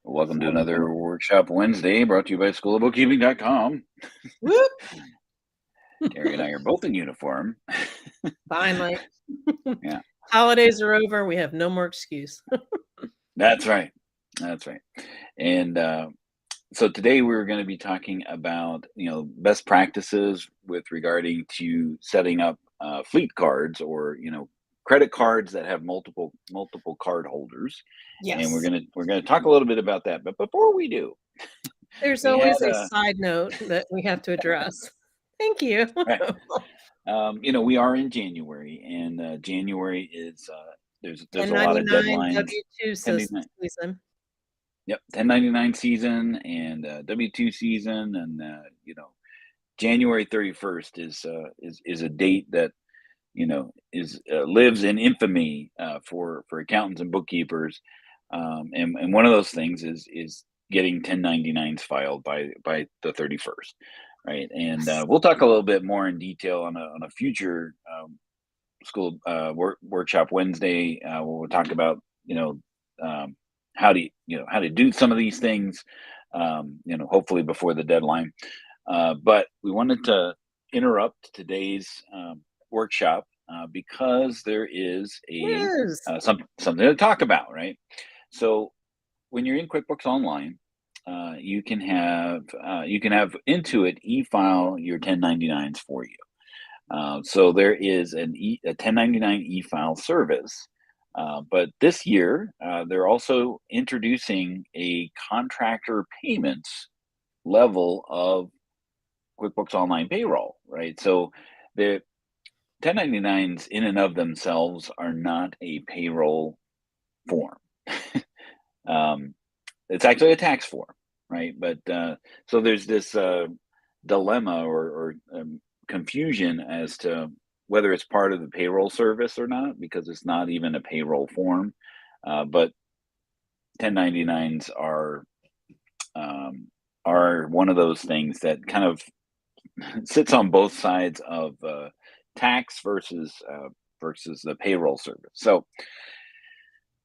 Welcome to another Workshop Wednesday brought to you by schoolofbookkeeping.com. Whoop. Carrie and I are both in uniform. Finally. Yeah. Holidays are over. We have no more excuse. That's right. That's right. And so today we're going to be talking about, best practices with regarding to setting up fleet cards or, credit cards that have multiple card holders. Yes. And we're gonna talk a little bit about that. But before we do, there's we always had, a side note that we have to address. Thank you. Right. We are in January, and January is there's a lot of deadlines. W-2 season. Yep, 1099 season and W-2 season, and January 31st is a date that is lives in infamy for accountants and bookkeepers, and one of those things is getting 1099s filed by the 31st, right? And we'll talk a little bit more in detail on a future school workshop Wednesday. We'll talk about how to do some of these things, hopefully before the deadline. But we wanted to interrupt today's workshop because there is something to talk about, right? So when you're in QuickBooks Online, you can have Intuit e-file your 1099s for you. So there is a 1099 e-file service. But this year, they're also introducing a contractor payments level of QuickBooks Online payroll, right? So the 1099s in and of themselves are not a payroll form. It's actually a tax form, right? But so there's this dilemma or confusion as to whether it's part of the payroll service or not, because it's not even a payroll form. But 1099s are one of those things that kind of sits on both sides of tax versus the payroll service. So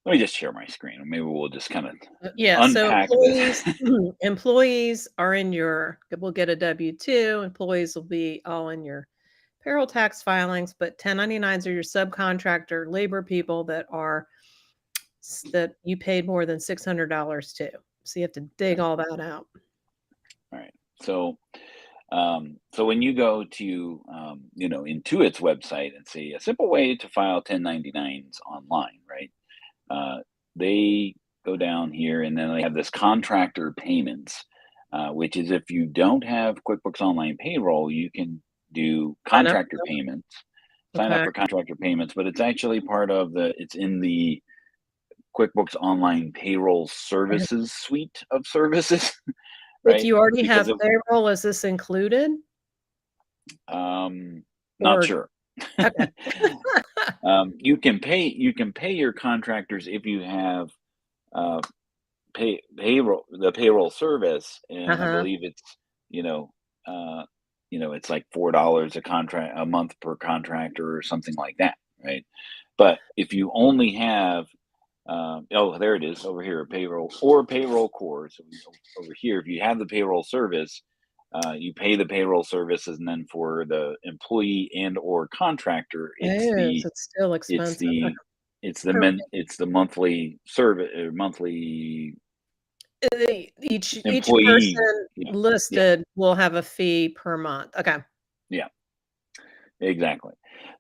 let me just share my screen. Maybe we'll just kind of unpack this. Employees are we'll get a W-2. Employees will be all in your payroll tax filings, but 1099s are your subcontractor labor people that you paid more than $600 to. So you have to dig all that out. All right. So when you go to, Intuit's website and see a simple way to file 1099s online, right? They go down here and then they have this contractor payments, which is if you don't have QuickBooks Online payroll, you can do contractor payments, sign up for contractor payments, but it's actually it's in the QuickBooks Online payroll services suite of services. Right? If you already have payroll, is this included? Not sure. Okay. You can pay your contractors if you have the payroll service, and I believe it's it's like $4 a month per contractor or something like that, right? But if you only have there it is over here, payroll or payroll core. So over here, if you have the payroll service, you pay the payroll services, and then for the employee and or contractor, it's still expensive. It's the monthly service or monthly. Each person listed will have a fee per month. Okay. Yeah. exactly.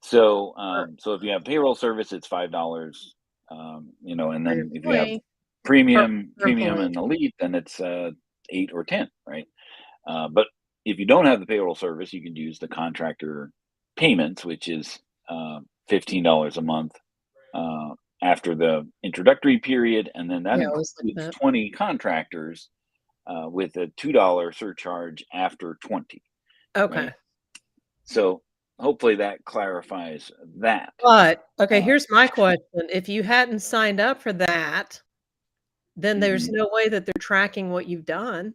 So, per so if you have payroll service, it's $5, and per then if you have employee. Per per premium employee. and elite, then it's 8 or 10, right? But if you don't have the payroll service, you can use the contractor payments, which is $15 a month uh, after the introductory period, and then that Yeah, I always like includes that. 20 contractors with a $2 surcharge after 20, Okay. right? So hopefully that clarifies that. But, okay, Uh, here's my question. If you hadn't signed up for that, then there's mhm. no way that they're tracking what you've done.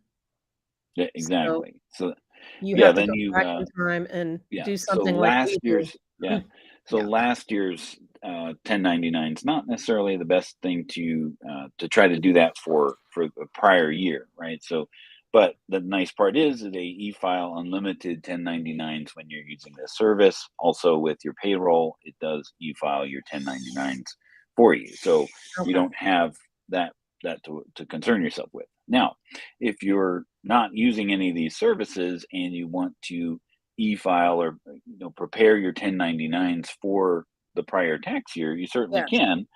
Yeah, So, exactly. So you yeah, have to then go you back in time and yeah. do So something like last we do. year's yeah. So Yeah. last year's 1099 is not necessarily the best thing to try to do that for the prior year, right? So, but the nice part is that they e-file unlimited 1099s when you're using this service. Also, with your payroll, it does e-file your 1099s for you, so you Okay. don't have that to concern yourself with. Now, if you're not using any of these services and you want to e-file or prepare your 1099s for the prior tax year, you certainly Yes. can.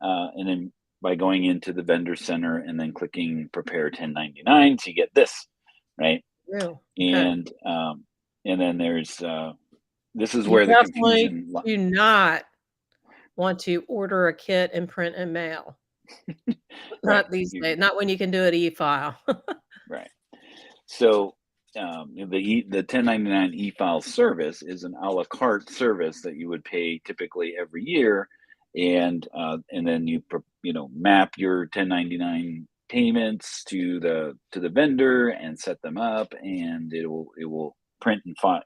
And then by going into the vendor center and then clicking prepare 1099s, you get this, right? True. Okay. And then there's this is You where the definitely confusion do not want to order a kit and print and mail. right Not these you days, not when you can do it e-file. right. So the 1099 e-file service is an a la carte service that you would pay typically every year, and then you map your 1099 payments to the vendor and set them up, and it will print and file,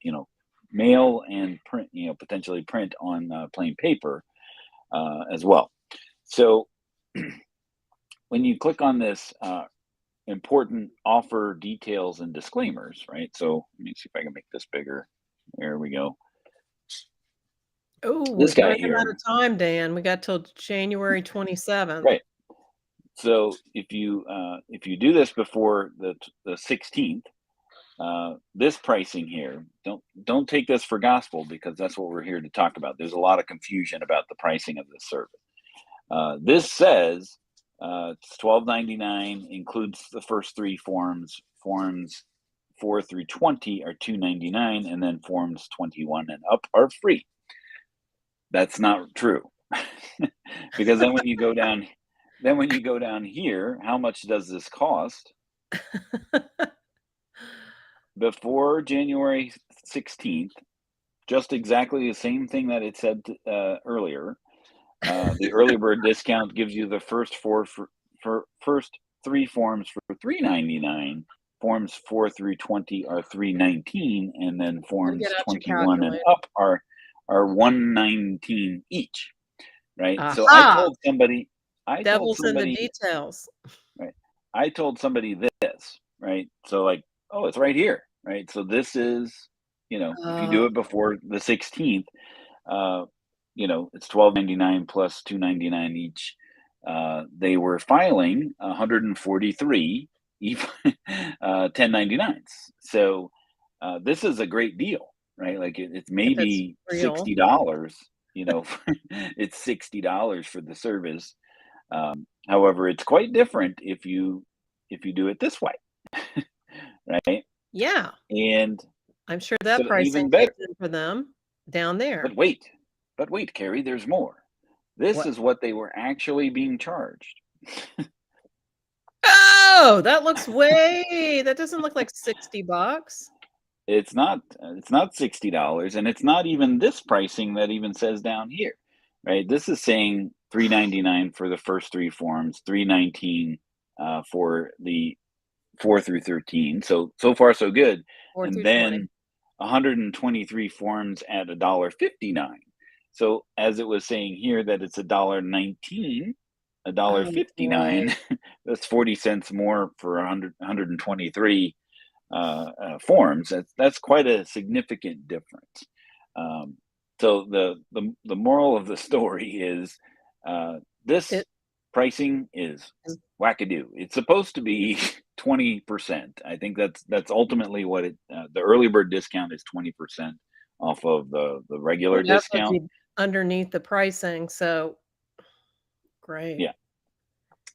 mail and print, potentially print on plain paper as well. So when you click on this important offer details and disclaimers, right? So let me see if I can make this bigger. There we go. Oh, This we're guy running out of here, time, Dan. We got till January 27th. right? So if you do this before the 16th, this pricing here, don't take this for gospel because that's what we're here to talk about. There's a lot of confusion about the pricing of this service. This says it's $12.99, includes the first three forms. Forms 4 through 20 are $2.99, and then forms 21 and up are free. That's not true, because when you go down here, how much does this cost? Before January 16th, just exactly the same thing that it said earlier. The early bird discount gives you the first for first three forms for $3.99. Forms 4 through 20 are $3.19, and then Gotta get forms out your 21 and calculator. up are $1.19 each. Right. So Aha! I told Devil's in the somebody, details. right. I told somebody this, right. So like, oh, it's right here, right. So this is, if you do it Oh, before the 16th, uh, it's 12.99 plus 2.99 each. They were filing 143 1099s. So this is a great deal, right? Like it's if it's maybe real. $60. It's $60 for the service. However, it's quite different if you do it this way, right? Yeah. And I'm sure that so pricing even better. kicks in for them down there. But wait, Carrie, there's more. This What? is what they were actually being charged. Oh, that looks way that doesn't look like 60 bucks. It's not $60, and it's not even this pricing that even says down here, right? This is saying $3.99 for the first three forms, $3.19 for the 4 through 13. So far so good, 4 and through 20. then 123 forms at $1.59. So as it was saying here that it's $1.19, Oh, boy. $1.59, that's 40 cents more for 123 forms. That's quite a significant difference. Um, so the moral of the story is this It pricing is is wackadoo. It's supposed to be 20%. I think that's ultimately what it. The early bird discount is 20% off of the Well, regular that would discount. be underneath the pricing, so great. Yeah.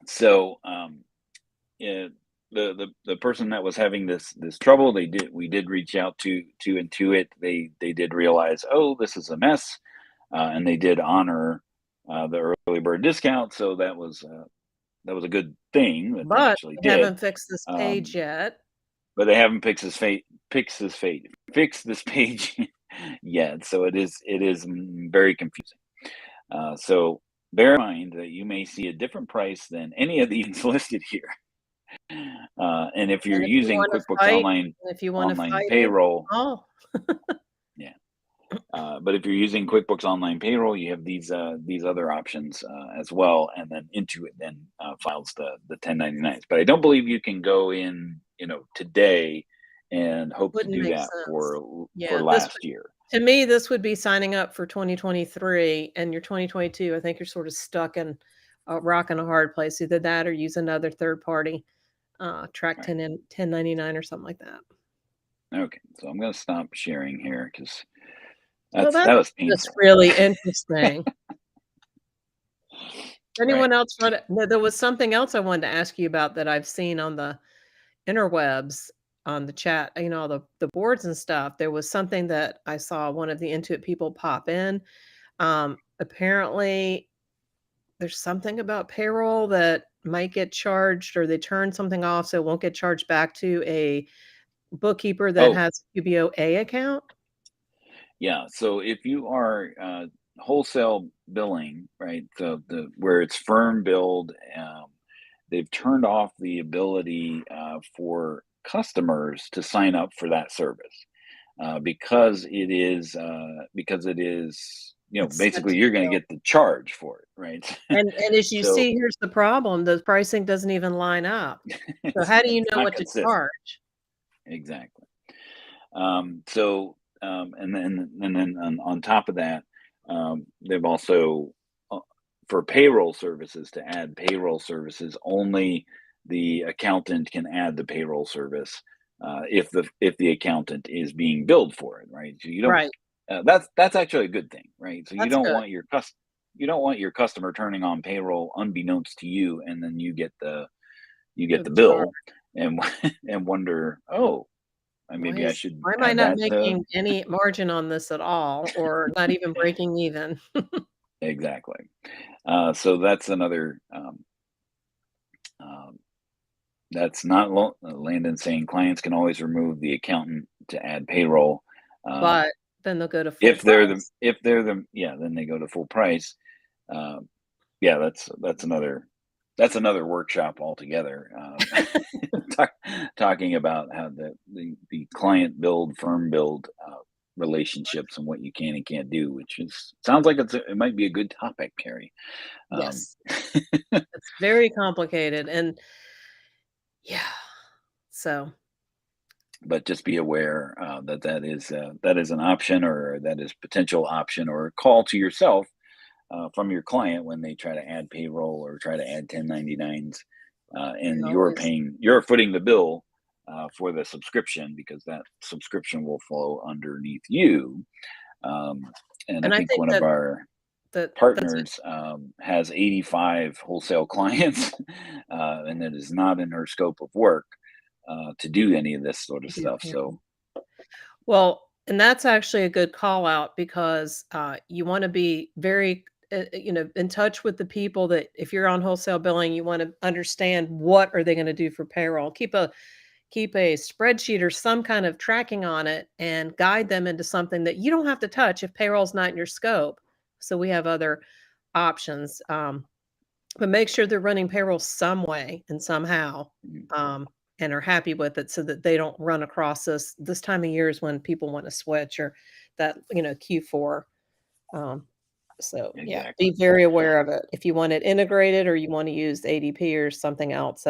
So yeah, the person that was having this trouble, we did reach out to Intuit. They did realize, oh, this is a mess, and they did honor the early bird discount. So that was a good thing that they But actually they did. haven't fixed this page Um, yet. but they haven't fixed this page yet. So it is very confusing. So bear in mind that you may see a different price than any of these listed here. And if you're And using QuickBooks if you wanna Online fight it, Payroll, oh, yeah. But if you're using QuickBooks Online Payroll, you have these other options as well, and then Intuit then files the 1099s. But I don't believe you can go in, today and hope to wouldn't do make that sense. for Yeah, this last year. to me, this would be signing up for 2023 and your 2022, I think you're sort of stuck in a rock and a hard place. Either that or use another third party, track Right. 1099 or something like that. Okay. So I'm going to stop sharing here because Well, that that's was just painful. really interesting. Right. Anyone else no, there was something else I wanted to ask you about that I've seen on the interwebs, on the chat, the boards and stuff. There was something that I saw one of the Intuit people pop in. Apparently, there's something about payroll that might get charged or they turn something off so it won't get charged back to a bookkeeper that Oh, has a QBOA account? yeah. So if you are wholesale billing, right, the where it's firm billed, they've turned off the ability for customers to sign up for that service because it is It's sent basically to you're the going to bill. get the charge for it, right? And as you So see, here's the problem, the pricing doesn't even line up. So how do you it's know not what to consistent. charge? Exactly. And then on top of that, they've also for payroll services to add payroll services, only the accountant can add the payroll service if the accountant is being billed for it, right? So you don't. Right, That's actually a good thing, right? So that's good. you don't want your customer turning on payroll unbeknownst to you, and then you get The the charge. bill and and wonder, oh, maybe I should Why am I add not that to. making any margin on this at all or not even breaking even? Exactly. So that's another. Um, that's not Landon saying clients can always remove the accountant to add payroll. Uh, But then they'll go to full price. if they're the yeah, then they go to full price. Uh, yeah, that's another workshop altogether. Talk, talking about how the client build firm build relationships and what you can and can't do, which is sounds like it might be a good topic, Carrie. Um, Yes, it's very complicated and yeah, so but just be aware that is an option, or that is potential option, or a call to yourself from your client when they try to add payroll or try to add 1099s, and always you're footing the bill for the subscription because that subscription will flow underneath you. Um, and I and I think think one of our that's it. partners has 85 wholesale clients, and it is not in her scope of work to do any of this sort of Do stuff. So, payroll. Well, and that's actually a good call out because, you wanna be very, in touch with the people that if you're on wholesale billing, you wanna understand what are they gonna do for payroll. Keep a spreadsheet or some kind of tracking on it and guide them into something that you don't have to touch if payroll's not in your scope. So we have other options, but make sure they're running payroll some way and somehow, mm, um, and are happy with it so that they don't run across this time of year is when people want to switch or that, Q4. Um, so yeah, exactly. be very aware of it. If you want it integrated or you want to use ADP or something else,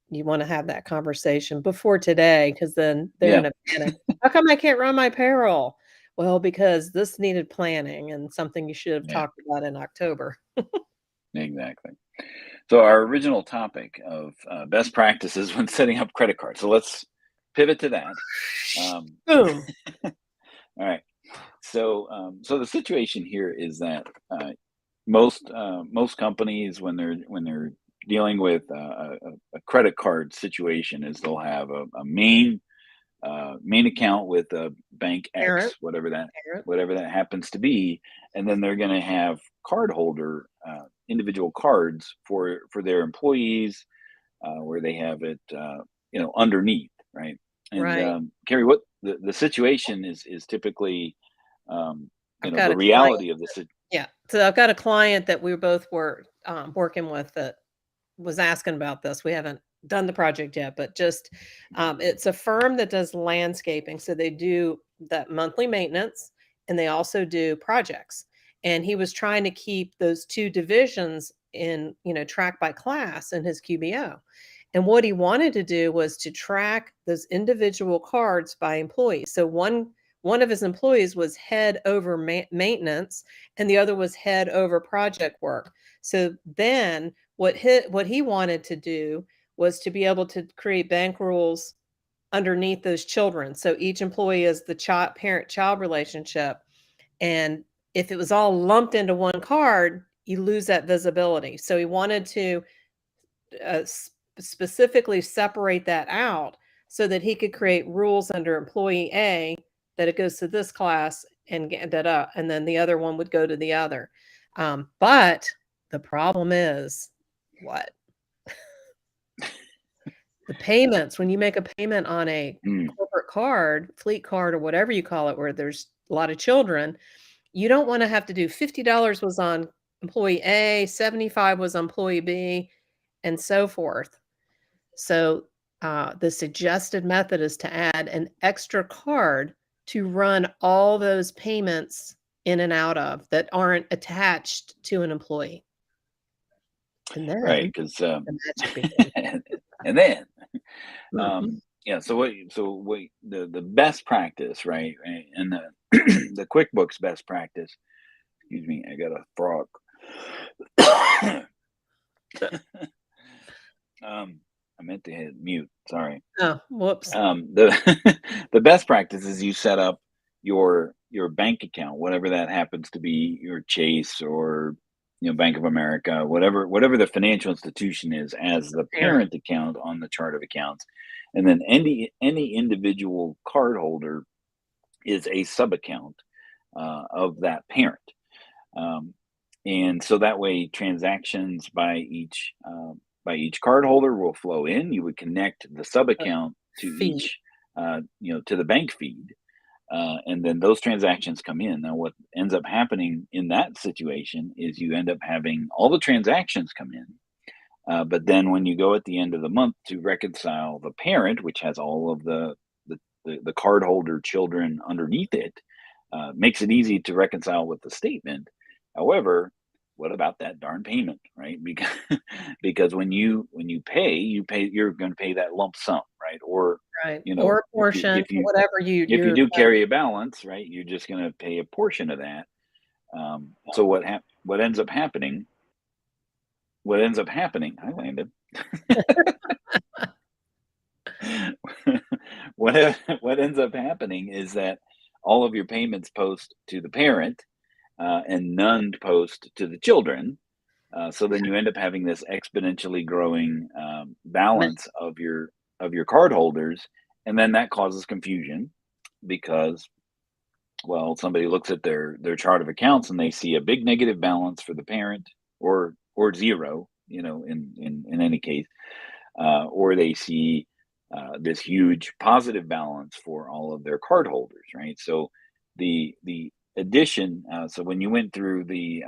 you want to have that conversation before today because then they're Yeah, in a panic. How come I can't run my payroll? Well, because this needed planning and something you should have yeah, talked about in October. exactly. So our original topic of best practices when setting up credit cards. So let's pivot to that. Um, Boom. all right. So the situation here is that most companies, when they're dealing with a credit card situation, is they'll have a main account with bank Parent, X, parent. whatever that happens to be, and then they're going to have cardholder individual cards for their employees, where they have it, underneath, right? And Right. Carrie, what the situation is typically, I've the got a client. reality of the Yeah. So I've got a client that we both were, working with that was asking about this. We haven't done the project yet, but just, it's a firm that does landscaping. So they do that monthly maintenance and they also do projects. And he was trying to keep those two divisions in, track by class in his QBO. And what he wanted to do was to track those individual cards by employee. So one of his employees was head over maintenance and the other was head over project work. So then what he wanted to do was to be able to create bank rules underneath those children. So each employee is the child parent-child relationship, and if it was all lumped into one card, you lose that visibility. So he wanted to specifically separate that out so that he could create rules under employee A that it goes to this class and get that up, and then the other one would go to the other. But the problem is what? The payments, when you make a payment on a Mm, corporate card, fleet card, or whatever you call it, where there's a lot of children, you don't want to have to do $50 was on employee A, 75 was on employee B, and so forth. So, the suggested method is to add an extra card to run all those payments in and out of that aren't attached to an employee. And right, then because the magic begins. and then Mhm. yeah. So what the best practice, right, and the the QuickBooks best practice. Excuse me, I got a frog. I meant to hit mute. Sorry. Oh, whoops. The the best practice is you set up your bank account, whatever that happens to be, your Chase or Bank of America, whatever the financial institution is, as the Parent. parent account on the chart of accounts, and then any individual cardholder is a sub account of that parent. Um, and so that way, transactions by each cardholder will flow in. You would connect the sub Uh, account to Feed. each, to the bank feed, and then those transactions come in. Now, what ends up happening in that situation is you end up having all the transactions come in, but then when you go at the end of the month to reconcile the parent, which has all of the cardholder children underneath it, makes it easy to reconcile with the statement. However, what about that darn payment, right? Because because when you pay, you're going to pay that lump sum, right? Or Right. you know Or a if you portion, if you whatever if you you're do carry a balance, right, you're just going to pay a portion of that. So what ends up happening? What ends up happening? I landed. What ends up happening is that all of your payments post to the parent, and none post to the children. So then you end up having this exponentially growing balance of your card holders, and then that causes confusion because, well, somebody looks at their chart of accounts and they see a big negative balance for the parent, or zero, in any case, or they see this huge positive balance for all of their card holders, right? So the addition. So when you went through the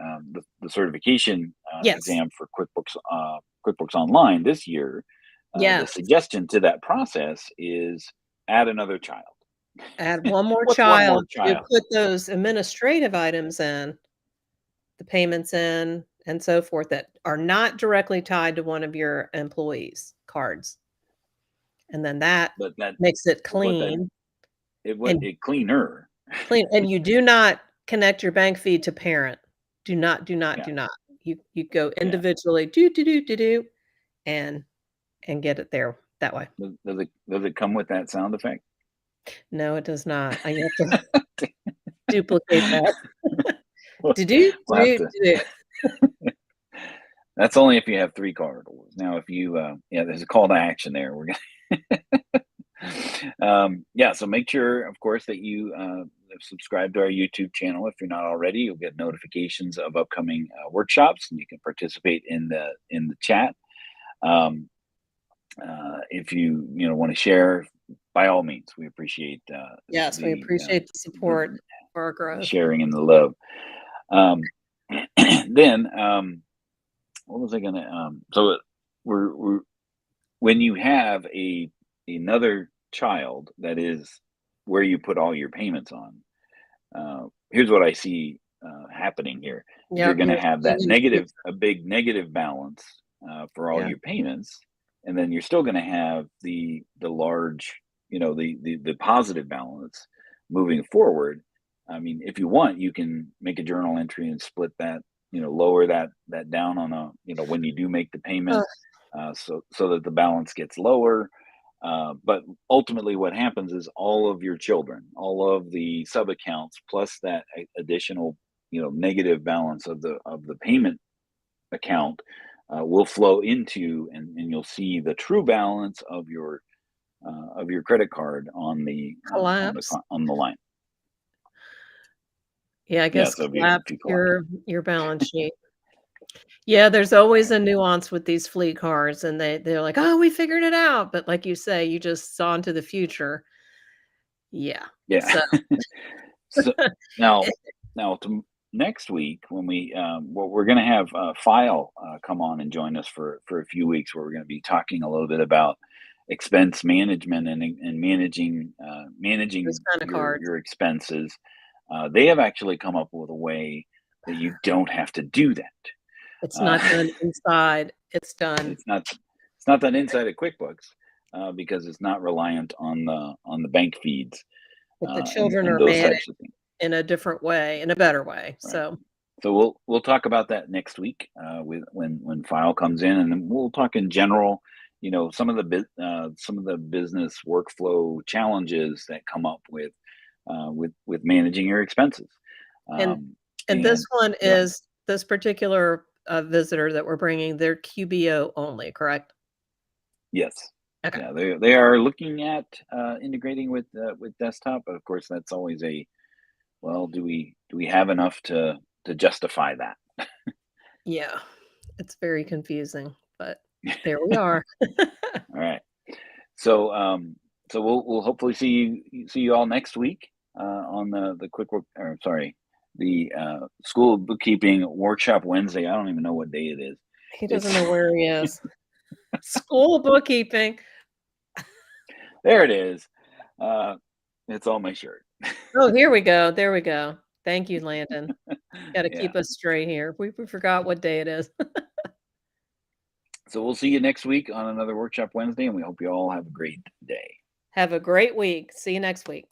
certification Yes. exam for QuickBooks Online this year, the Yes. suggestion to that process is add another child. Add one more What's one child more to child? put those administrative items in, the payments in, and so forth that are not directly tied to one of your employees' cards. And then that But that makes it but what that clean it what and it cleaner. and you do not connect your bank feed to parent. Do not, do not, Yeah, do not. You go yeah. individually, do, do, do, do, do, and get it there that way. Does it come with that sound effect? No, it does not. You have to duplicate that. We'll Do do we'll have do to. do. That's only if you have 3 card holders. Now if you, yeah, there's a call to action there. We're gonna yeah, so make sure, of course, that you, subscribe to our YouTube channel. If you're not already, you'll get notifications of upcoming, workshops, and you can participate in the chat. Um, if you know, wanna share, by all means, we appreciate, Yes, we the, appreciate the the support for our the growth. sharing and the love. Um, then, what was I gonna, so we're when you have another child that is where you put all your payments on, here's what I see, happening here is you're Yep, gonna you're have seeing that in the negative future. a big negative balance, for all Yeah, your payments, and then you're still gonna have the large, you know, the positive balance moving forward. I mean, if you want, you can make a journal entry and split that, you know, lower that down on a, you know, when you do make the uh, payment, so that the balance gets lower. But ultimately, what happens is all of your children, all of the sub accounts, plus that additional, you know, negative balance of the payment account, will flow into, and you'll see the true balance of your credit card collapse. on the line. Yeah, I Yeah, guess so collapse if you collapse. your balance sheet. Yeah, there's always a nuance with these fleet cars, and they're like, "Oh, we figured it out," but like you say, you just saw into the future. Yeah, Yeah. so So now, next week when well, we're going to have File come on and join us for a few weeks, where we're going to be talking a little bit about expense management and this managing kinda cards. your expenses. They have actually come up with a way that you don't have to do that. It's Uh, not done inside, it's done it's not it's not done inside of QuickBooks, because it's not reliant on the bank feeds, but the children and are those managed types of things. in a different way, in a better way, Right. so So we'll talk about that next week, with when File comes in, and then we'll talk in general. You know, some of the business workflow challenges that come up with managing your expenses. and Um, and this and one go ahead. is this particular, visitor that we're bringing, they're QBO only, correct? Yes, Okay. yeah, they are looking at integrating with desktop, but of course that's always a, well, do we have enough to justify that? Yeah, it's very confusing, but there we are. All right. So, we'll hopefully see you all next week, on the quick work, or sorry, the School of Bookkeeping Workshop Wednesday. I don't even know what day it is. He doesn't It's know where he is. School bookkeeping. there. It is. Uh, it's on my shirt. Oh, here we go, there we go. Thank you, Landon. Gotta Yeah. keep us straight here. We forgot what day it is. So we'll see you next week on another Workshop Wednesday, and we hope you all have a great day. Have a great week. See you next week.